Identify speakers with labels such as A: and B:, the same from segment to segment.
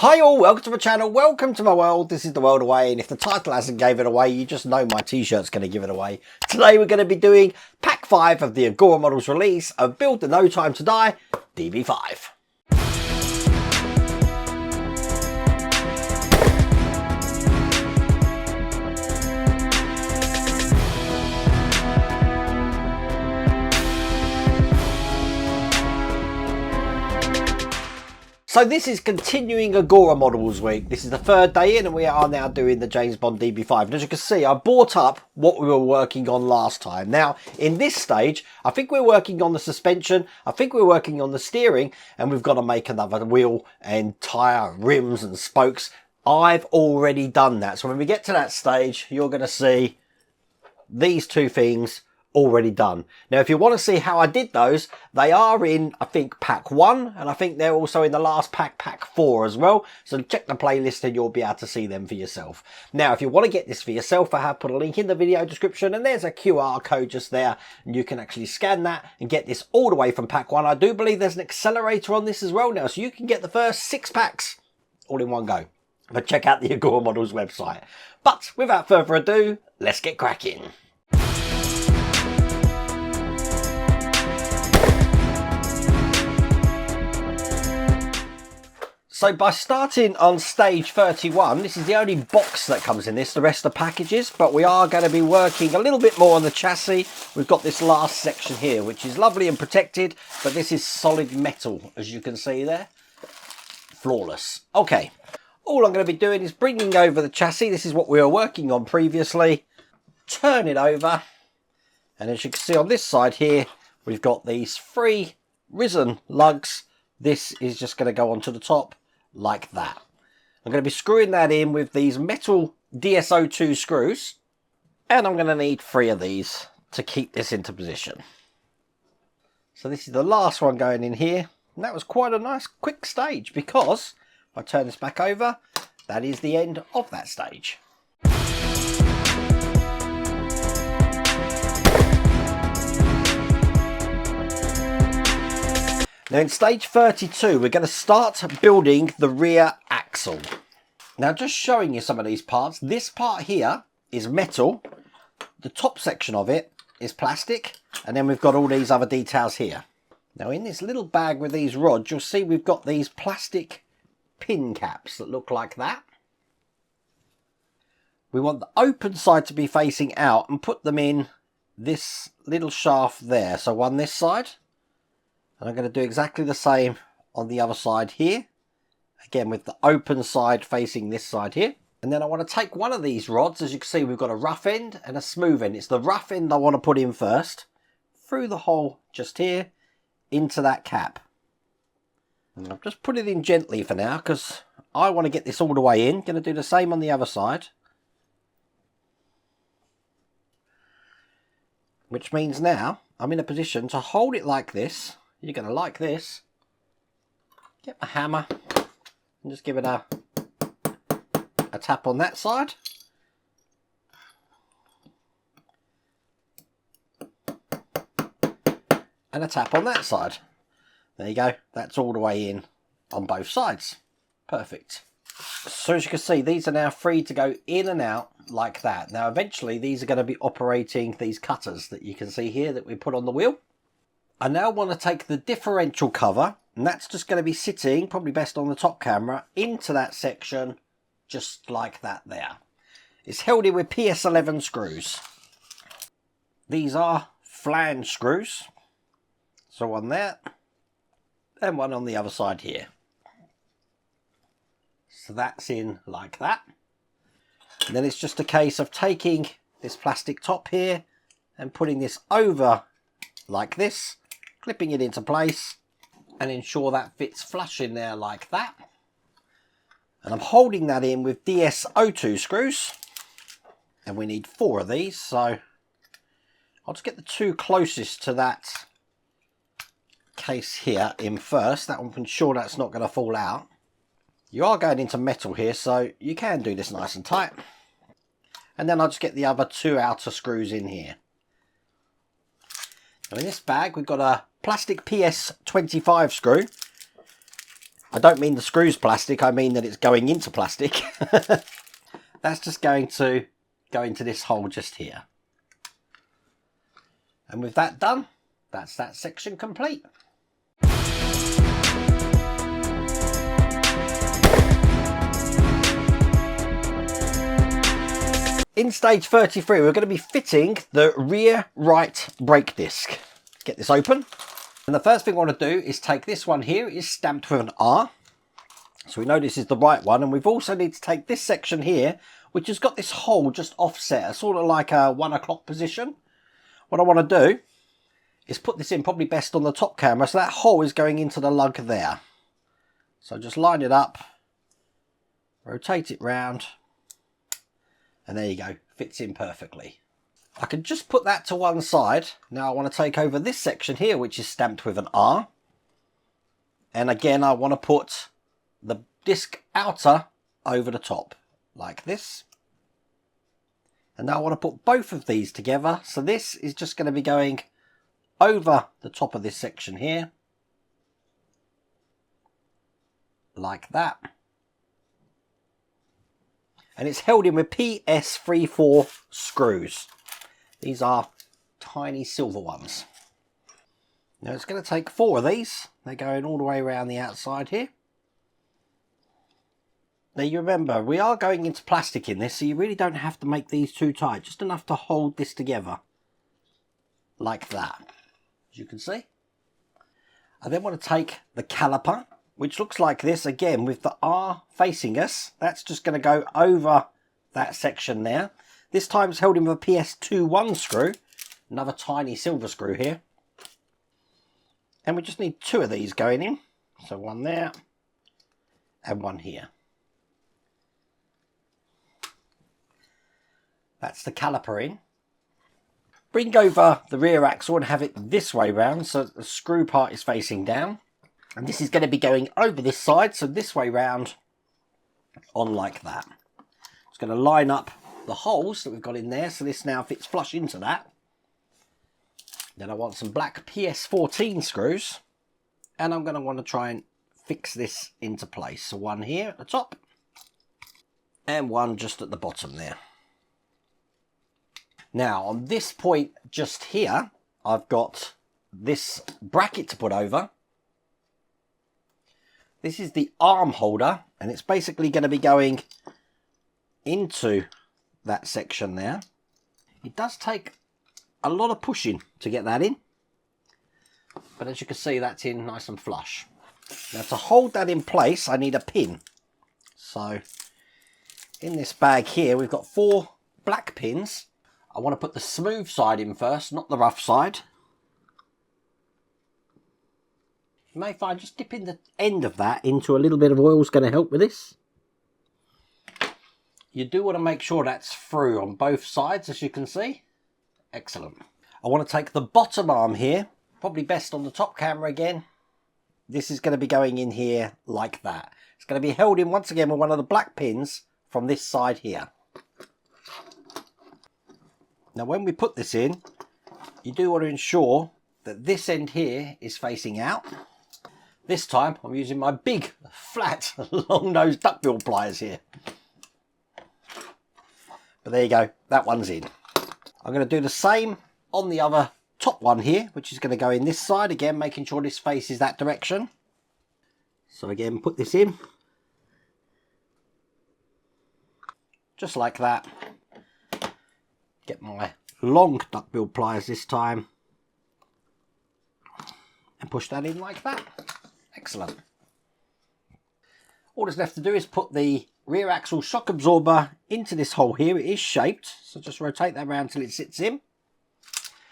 A: Hi all, welcome to my channel, welcome to my world. This is the world away, and if the title hasn't gave it away, you just know my t-shirt's going to give it away. Today we're going to be doing pack 5 of the Agora Models release of Build the No Time to Die DB5. So this is continuing Agora Models week. This is the third day in and we are now doing the James Bond DB5. And as you can see, I brought up what we were working on last time. Now, in this stage, I think we're working on the suspension, I think we're working on the steering, and we've got to make another wheel and tyre, rims and spokes. I've already done that. So when we get to that stage, you're going to see these two things already done. Now if you want to see how I did those, they are in, I think, pack 1, and I think they're also in the last pack 4 as well, so check the playlist and you'll be able to see them for yourself. Now if you want to get this for yourself, I have put a link in the video description and there's a QR code just there, and you can actually scan that and get this all the way from pack 1. I do believe there's an accelerator on this as well now, so you can get the first 6 packs all in one go. But check out the Agora Models website. But without further ado, let's get cracking. So by starting on stage 31, this is the only box that comes in this, the rest are packages, but we are going to be working a little bit more on the chassis. We've got this last section here, which is lovely and protected, but this is solid metal, as you can see there. Flawless. Okay, all I'm going to be doing is bringing over the chassis. This is what we were working on previously. Turn it over, and as you can see on this side here, we've got these 3 risen lugs. This is just going to go onto the top like that. I'm going to be screwing that in with these metal DSO2 screws, and I'm going to need 3 of these to keep this into position. So this is the last one going in here, and that was quite a nice quick stage, because if I turn this back over, that is the end of that stage. Now in stage 32, we're going to start building the rear axle. Now just showing you some of these parts. This part here is metal. The top section of it is plastic. And then we've got all these other details here. Now in this little bag with these rods, you'll see we've got these plastic pin caps that look like that. We want the open side to be facing out and put them in this little shaft there. So on this side. And I'm going to do exactly the same on the other side here. Again, with the open side facing this side here. And then I want to take one of these rods. As you can see, we've got a rough end and a smooth end. It's the rough end I want to put in first. Through the hole just here. Into that cap. And I've just put it in gently for now, because I want to get this all the way in. Going to do the same on the other side. Which means now I'm in a position to hold it like this. You're going to like this. Get my hammer and just give it a tap on that side. And a tap on that side. There you go. That's all the way in on both sides. Perfect. So as you can see, these are now free to go in and out like that. Now eventually these are going to be operating these cutters that you can see here that we put on the wheel. I now want to take the differential cover, and that's just going to be sitting, probably best on the top camera, into that section, just like that there. It's held in with PS11 screws. These are flange screws. So one there, and one on the other side here. So that's in like that. And then it's just a case of taking this plastic top here, and putting this over like this. Clipping it into place and ensure that fits flush in there like that. And I'm holding that in with DSO2 screws. And we need 4 of these, so I'll just get the 2 closest to that case here in first. That one can ensure that's not going to fall out. You are going into metal here, so you can do this nice and tight. And then I'll just get the other 2 outer screws in here. Now in this bag we've got a plastic PS25 screw, I don't mean the screw's plastic, I mean that it's going into plastic. That's just going to go into this hole just here. And with that done, that's that section complete. In stage 33, we're going to be fitting the rear right brake disc. Let's get this open. And the first thing I want to do is take this one here. It is stamped with an R. So we know this is the right one. And we've also need to take this section here, which has got this hole just offset, sort of like a 1 o'clock position. What I want to do is put this in probably best on the top camera. So that hole is going into the lug there. So just line it up, rotate it round. And there you go, fits in perfectly. I can just put that to one side. Now I want to take over this section here, which is stamped with an R. And again, I want to put the disc outer over the top, like this. And now I want to put both of these together. So this is just going to be going over the top of this section here. Like that. And it's held in with PS34 screws. These are tiny silver ones. Now it's going to take 4 of these. They're going all the way around the outside here. Now you remember, we are going into plastic in this, so you really don't have to make these too tight. Just enough to hold this together. Like that. As you can see. I then want to take the caliper, which looks like this again with the R facing us. That's just going to go over that section there. This time it's held in with a PS21 screw. Another tiny silver screw here. And we just need 2 of these going in. So one there and one here. That's the caliper in. Bring over the rear axle and have it this way round so the screw part is facing down. And this is going to be going over this side, so this way round on like that. It's going to line up the holes that we've got in there, so this now fits flush into that. Then I want some black PS14 screws, and I'm going to want to try and fix this into place. So one here at the top, and one just at the bottom there. Now on this point just here, I've got this bracket to put over. This is the arm holder, and it's basically going to be going into that section there. It does take a lot of pushing to get that in, but as you can see, that's in nice and flush. Now to hold that in place, I need a pin. So in this bag here, we've got 4 black pins. I want to put the smooth side in first, not the rough side. You may find just dipping the end of that into a little bit of oil is going to help with this. You do want to make sure that's through on both sides, as you can see. Excellent. I want to take the bottom arm here, probably best on the top camera again. This is going to be going in here like that. It's going to be held in once again with one of the black pins from this side here. Now when we put this in, you do want to ensure that this end here is facing out. This time I'm using my big, flat, long-nosed duckbill pliers here. But there you go, that one's in. I'm going to do the same on the other top one here, which is going to go in this side again, making sure this faces that direction. So again, put this in. Just like that. Get my long duckbill pliers this time. And push that in like that. Excellent. All that's left to do is put the rear axle shock absorber into this hole here. It is shaped, so just rotate that around till it sits in.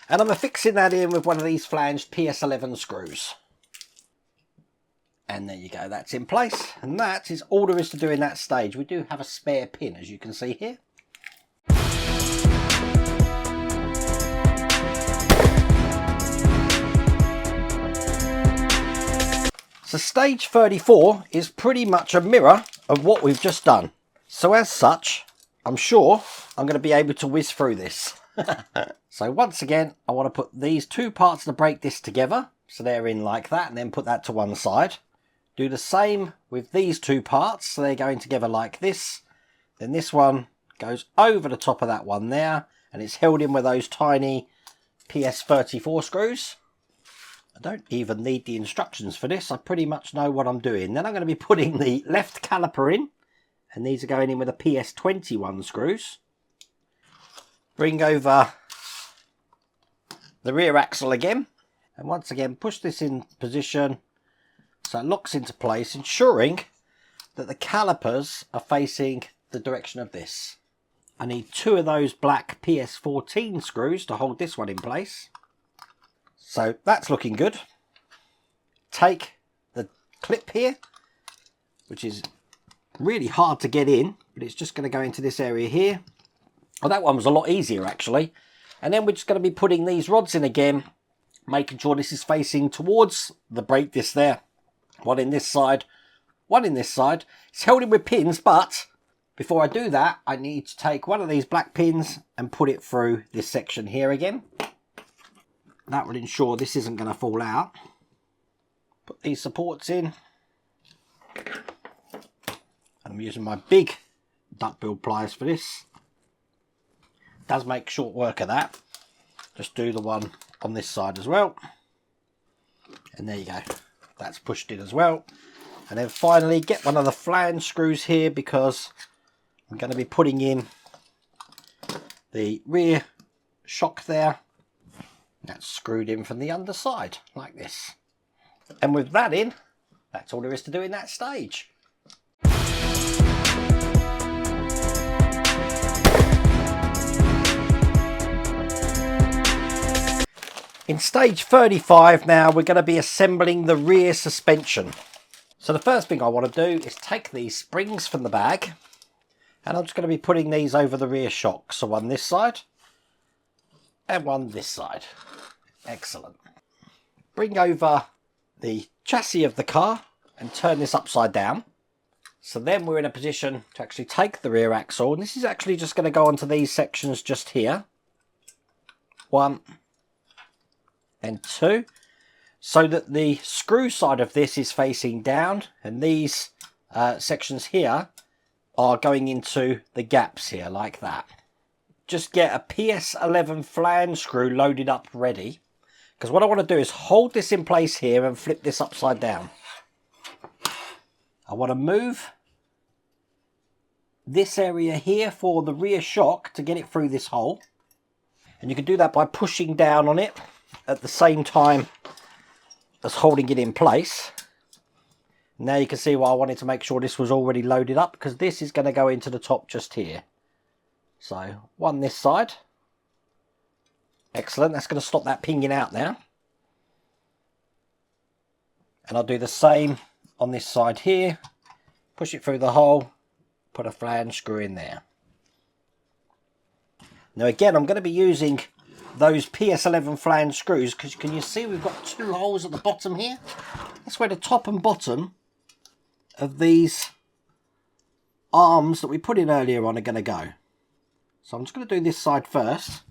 A: And I'm fixing that in with one of these flanged PS11 screws. And there you go, that's in place. And that is all there is to do in that stage. We do have a spare pin, as you can see here. So stage 34 is pretty much a mirror of what we've just done. So as such, I'm sure I'm going to be able to whiz through this. So once again, I want to put these 2 parts of the brake disc together. So they're in like that, and then put that to one side. Do the same with these two parts, so they're going together like this. Then this one goes over the top of that one there, and it's held in with those tiny PS34 screws. I don't even need the instructions for this, I pretty much know what I'm doing. Then I'm going to be putting the left caliper in, and these are going in with the PS21 screws. Bring over the rear axle again, and once again push this in position so it locks into place, ensuring that the calipers are facing the direction of this. I need 2 of those black PS14 screws to hold this one in place. So that's looking good. Take the clip here, which is really hard to get in, but it's just going to go into this area here. Oh, that one was a lot easier actually. And then we're just going to be putting these rods in again, making sure this is facing towards the brake disc there. One in this side, one in this side. It's held in with pins, but before I do that, I need to take one of these black pins and put it through this section here again. That will ensure this isn't going to fall out. Put these supports in. And I'm using my big duckbill pliers for this. Does make short work of that. Just do the one on this side as well. And there you go. That's pushed in as well. And then finally get one of the flange screws here, because I'm going to be putting in the rear shock there. That's screwed in from the underside like this. And with that in, that's all there is to do in that stage. In stage 35 now, we're going to be assembling the rear suspension. So the first thing I want to do is take these springs from the bag, and I'm just going to be putting these over the rear shock. So one this side and one this side. Excellent. Bring over the chassis of the car and turn this upside down. So then we're in a position to actually take the rear axle, and this is actually just going to go onto these sections just here. 1 and 2, so that the screw side of this is facing down, and these sections here are going into the gaps here like that. Just get a PS11 flange screw loaded up ready, because what I want to do is hold this in place here and flip this upside down. I want to move this area here for the rear shock to get it through this hole, and you can do that by pushing down on it at the same time as holding it in place. Now you can see why I wanted to make sure this was already loaded up, because this is going to go into the top just here. So one this side. Excellent, that's going to stop that pinging out now. And I'll do the same on this side here. Push it through the hole, put a flange screw in there. Now again, I'm going to be using those PS11 flange screws, because can you see we've got 2 holes at the bottom here? That's where the top and bottom of these arms that we put in earlier on are going to go. So I'm just going to do this side first,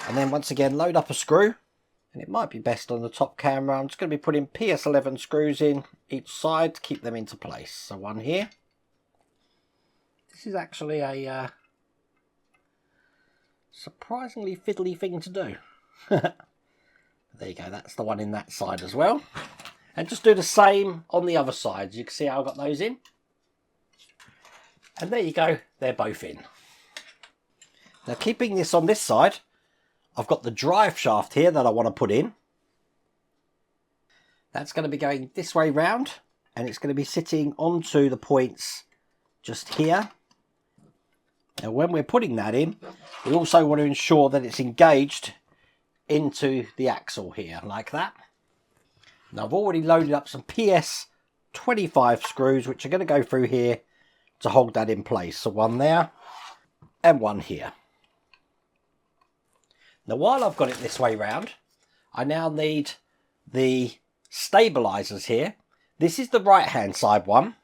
A: and then once again load up a screw, and it might be best on the top camera. I'm just going to be putting PS11 screws in each side to keep them into place. So one here. This is actually a surprisingly fiddly thing to do. There you go, that's the one in that side as well. And just do the same on the other side. You can see how I got those in. And there you go, they're both in. Now keeping this on this side, I've got the drive shaft here that I want to put in. That's going to be going this way round, and it's going to be sitting onto the points just here. Now when we're putting that in, we also want to ensure that it's engaged into the axle here, like that. Now I've already loaded up some PS25 screws, which are going to go through here to hold that in place. So one there, and one here. Now while I've got it this way round, I now need the stabilizers here. This is the right hand side one,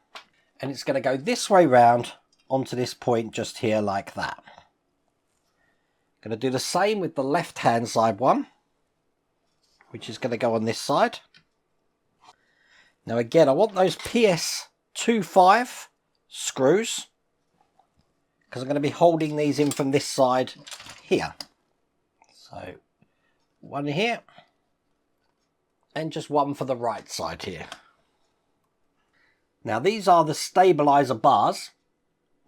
A: and it's going to go this way round onto this point just here like that. Going to do the same with the left hand side one, which is going to go on this side. Now again, I want those PS25 screws, because I'm going to be holding these in from this side here. So one here, and just one for the right side here. Now these are the stabilizer bars,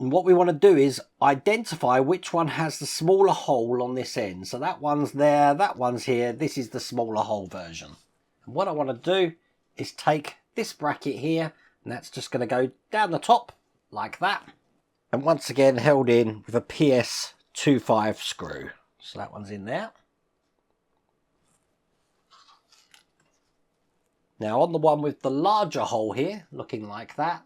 A: and what we want to do is identify which one has the smaller hole on this end. So that one's there, that one's here, this is the smaller hole version. And what I want to do is take this bracket here, and that's just going to go down the top like that, and once again held in with a PS25 screw. So that one's in there. Now on the one with the larger hole here, looking like that,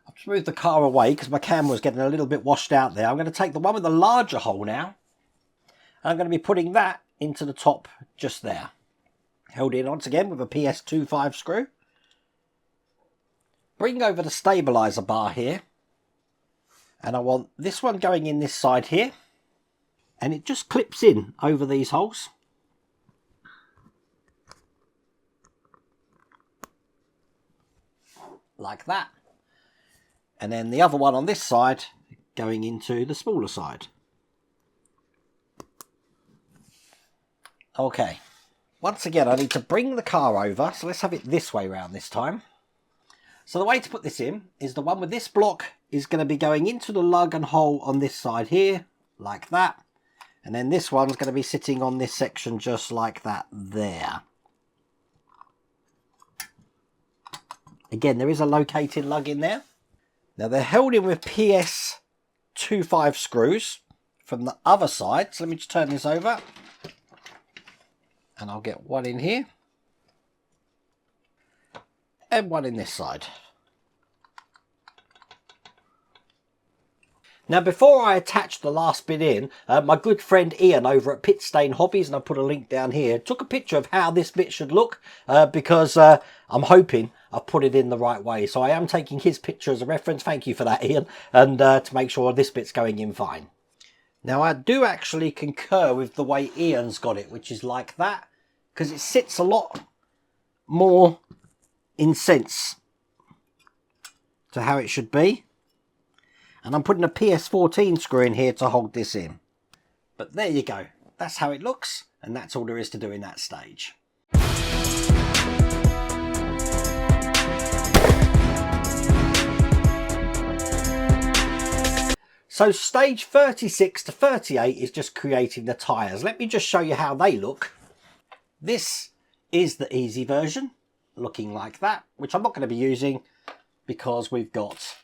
A: I've just moved the car away because my camera was getting a little bit washed out there. I'm going to take the one with the larger hole now, and I'm going to be putting that into the top just there. Held in once again with a PS25 screw. Bring over the stabilizer bar here, and I want this one going in this side here, and it just clips in over these holes. Like that. And then the other one on this side going into the smaller side. Okay, once again I need to bring the car over, so let's have it this way round this time. So the way to put this in is the one with this block is going to be going into the lug and hole on this side here, like that. And then this one's going to be sitting on this section just like that there. Again, there is a locating lug in there. Now they're held in with PS25 screws from the other side. So let me just turn this over. And I'll get one in here. And one in this side. Now before I attach the last bit in, my good friend Ian over at Pitstain Hobbies, and I'll put a link down here, took a picture of how this bit should look, because I'm hoping I've put it in the right way. So I am taking his picture as a reference. Thank you for that, Ian, and to make sure this bit's going in fine. Now I do actually concur with the way Ian's got it, which is like that, because it sits a lot more in sense to how it should be. And I'm putting a PS14 screw in here to hold this in. But there you go. That's how it looks, and that's all there is to do in that stage. So stage 36 to 38 is just creating the tyres. Let me just show you how they look. This is the easy version, looking like that, which I'm not going to be using because we've got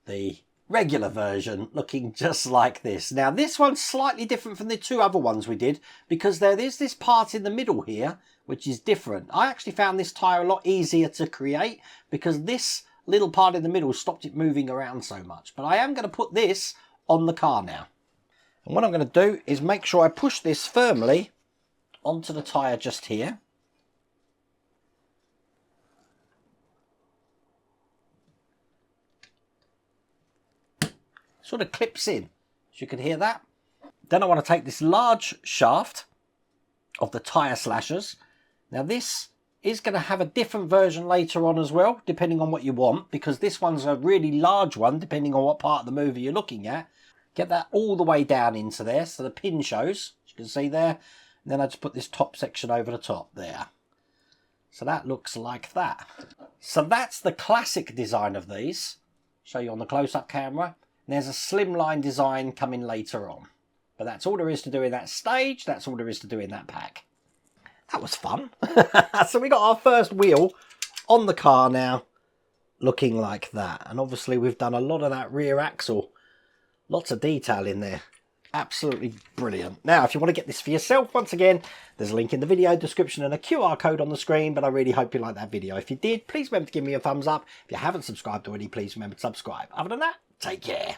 A: the regular version looking just like this. Now this one's slightly different from the two other ones we did because there is this part in the middle here which is different. I actually found this tyre a lot easier to create because this little part in the middle stopped it moving around so much. But I am going to put this on the car now. And what I'm going to do is make sure I push this firmly onto the tyre just here. Sort of clips in, as you can hear that. Then I want to take this large shaft of the tyre slashers. Now this is going to have a different version later on as well, depending on what you want, because this one's a really large one, depending on what part of the movie you're looking at. Get that all the way down into there, so the pin shows, as you can see there. And then I just put this top section over the top there. So that looks like that. So that's the classic design of these. Show you on the close-up camera. There's a slimline design coming later on. But that's all there is to do in that stage. That's all there is to do in that pack. That was fun. So we got our first wheel on the car now, looking like that. And obviously we've done a lot of that rear axle. Lots of detail in there. Absolutely brilliant. Now, if you want to get this for yourself, once again, there's a link in the video description and a QR code on the screen. But I really hope you liked that video. If you did, please remember to give me a thumbs up. If you haven't subscribed already, please remember to subscribe. Other than that, take care.